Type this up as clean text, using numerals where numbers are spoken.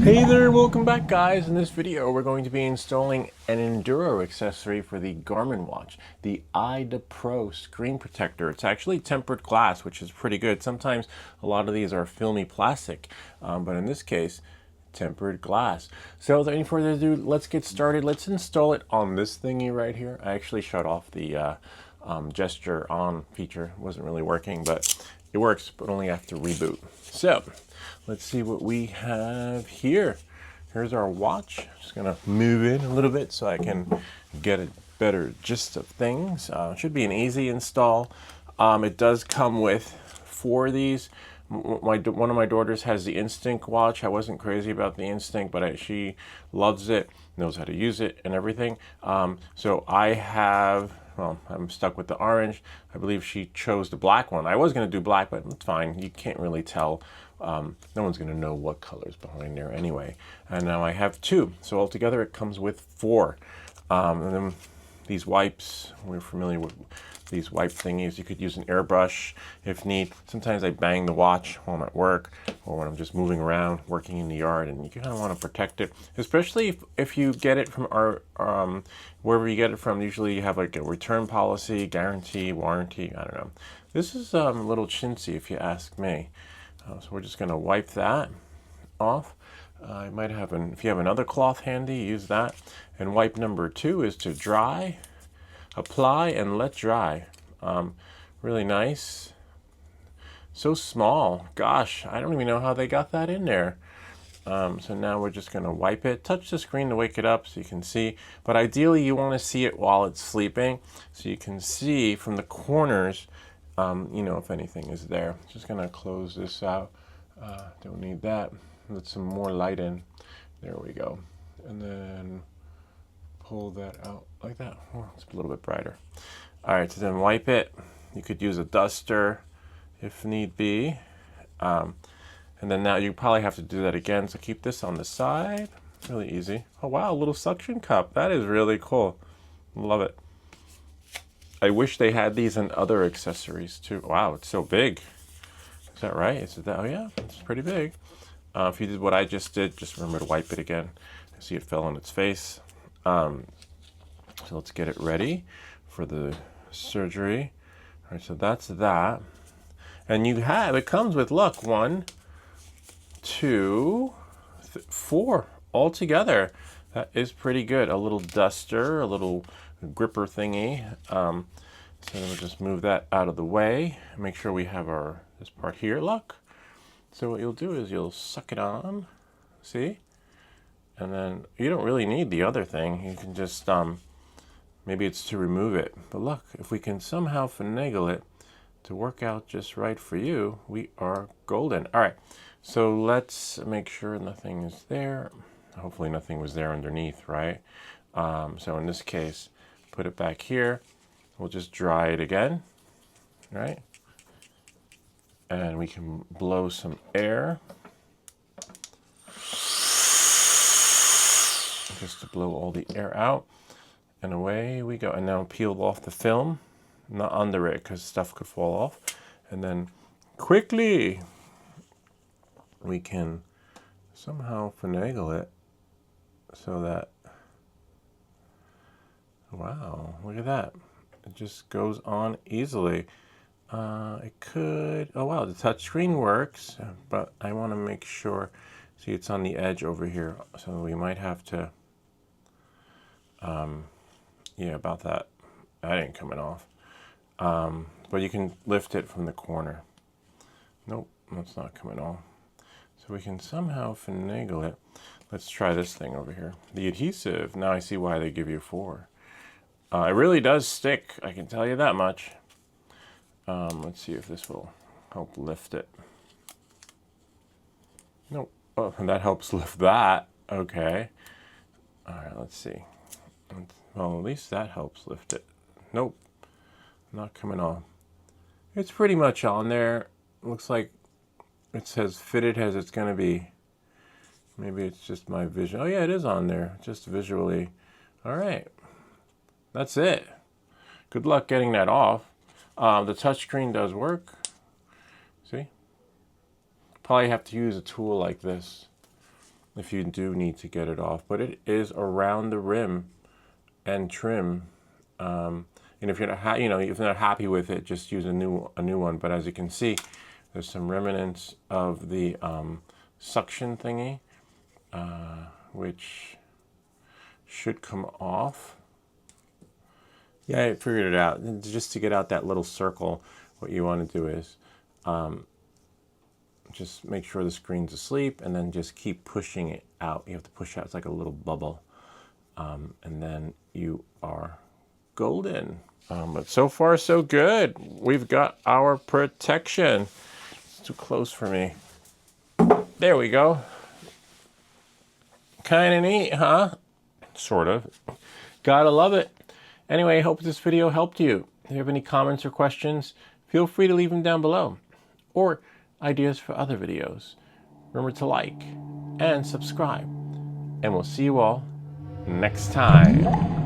Hey there, welcome back guys. In this video we're going to be installing an Enduro accessory for the Garmin watch, the iDaPro screen protector. It's actually tempered glass, which is pretty good. Sometimes a lot of these are filmy plastic, but in this case, tempered glass. So without any further ado, let's get started. Let's install it on this thingy right here. I actually shut off the gesture on feature. It wasn't really working, but it works, but only after reboot. So let's see what we have here. Here's our watch. Just gonna move it a little bit so I can get a better gist of things. It should be an easy install. It does come with 4 of these. One of my daughters has the Instinct watch. I wasn't crazy about the Instinct, but she loves it, knows how to use it and everything. So I have, well, I'm stuck with the orange. I believe she chose the black one. I was going to do black, but it's fine. You can't really tell. No one's going to know what color's behind there anyway. And now I have 2. So altogether it comes with 4. And then these wipes, we're familiar with these wipe thingies. You could use an airbrush if need. Sometimes I bang the watch while I'm at work or when I'm just moving around, working in the yard, and you kind of want to protect it, especially if you get it from our, wherever you get it from. Usually you have like a return policy, guarantee, warranty, I don't know. This is a little chintzy if you ask me. So we're just going to wipe that off. I might have if you have another cloth handy, use that. And wipe number 2 is to dry, apply, and let dry. Really nice. So small. Gosh, I don't even know how they got that in there. So now we're just going to wipe it. Touch the screen to wake it up so you can see. But ideally, you want to see it while it's sleeping so you can see from the corners, you know, if anything is there. Just going to close this out. Don't need that. Let some more light in. There we go. And then pull that out like that. Oh, it's a little bit brighter. All right, so then wipe it. You could use a duster if need be. And then now you probably have to do that again. So keep this on the side. Really easy. Oh wow, a little suction cup. That is really cool. Love it. I wish they had these in other accessories too. Wow, it's so big. Is that right? Is it that? Oh yeah, it's pretty big. If you did what I just did, just remember to wipe it again. See, it fell on its face. So let's get it ready for the surgery. All right, so that's that. And it comes with, look, 1, 2, 4 all together. That is pretty good. A little duster, a little gripper thingy. So then we'll just move that out of the way. Make sure we have this part here, look. So what you'll do is you'll suck it on, see? And then you don't really need the other thing. You can just, maybe it's to remove it. But look, if we can somehow finagle it to work out just right for you, we are golden. All right, so let's make sure nothing is there. Hopefully nothing was there underneath, right? So in this case, put it back here. We'll just dry it again, right? And we can blow some air. Just to blow all the air out. And away we go. And now peel off the film. Not under it because stuff could fall off. And then quickly we can somehow finagle it so that, wow, look at that. It just goes on easily. It could, oh wow, the touch screen works, but I want to make sure, see it's on the edge over here, so we might have to, yeah, about that. That ain't coming off. But you can lift it from the corner. Nope, that's not coming off. So we can somehow finagle it. Let's try this thing over here. The adhesive, now I see why they give you 4. It really does stick, I can tell you that much. Let's see if this will help lift it. Nope. Oh, that helps lift that. Okay. All right, let's see. Well, at least that helps lift it. Nope. Not coming off. It's pretty much on there. Looks like it says fitted as it's going to be. Maybe it's just my vision. Oh, yeah, it is on there. Just visually. All right. That's it. Good luck getting that off. The touchscreen does work. See? Probably have to use a tool like this if you do need to get it off. But it is around the rim and trim. And if you're not, if you're not happy with it, just use a new one. But as you can see, there's some remnants of the suction thingy, which should come off. Yeah, I figured it out. Just to get out that little circle, what you want to do is just make sure the screen's asleep, and then just keep pushing it out. You have to push out. It's like a little bubble, and then you are golden. But so far, so good. We've got our protection. It's too close for me. There we go. Kind of neat, huh? Sort of. Gotta love it. Anyway, I hope this video helped you. If you have any comments or questions, feel free to leave them down below. Or ideas for other videos. Remember to like and subscribe. And we'll see you all next time.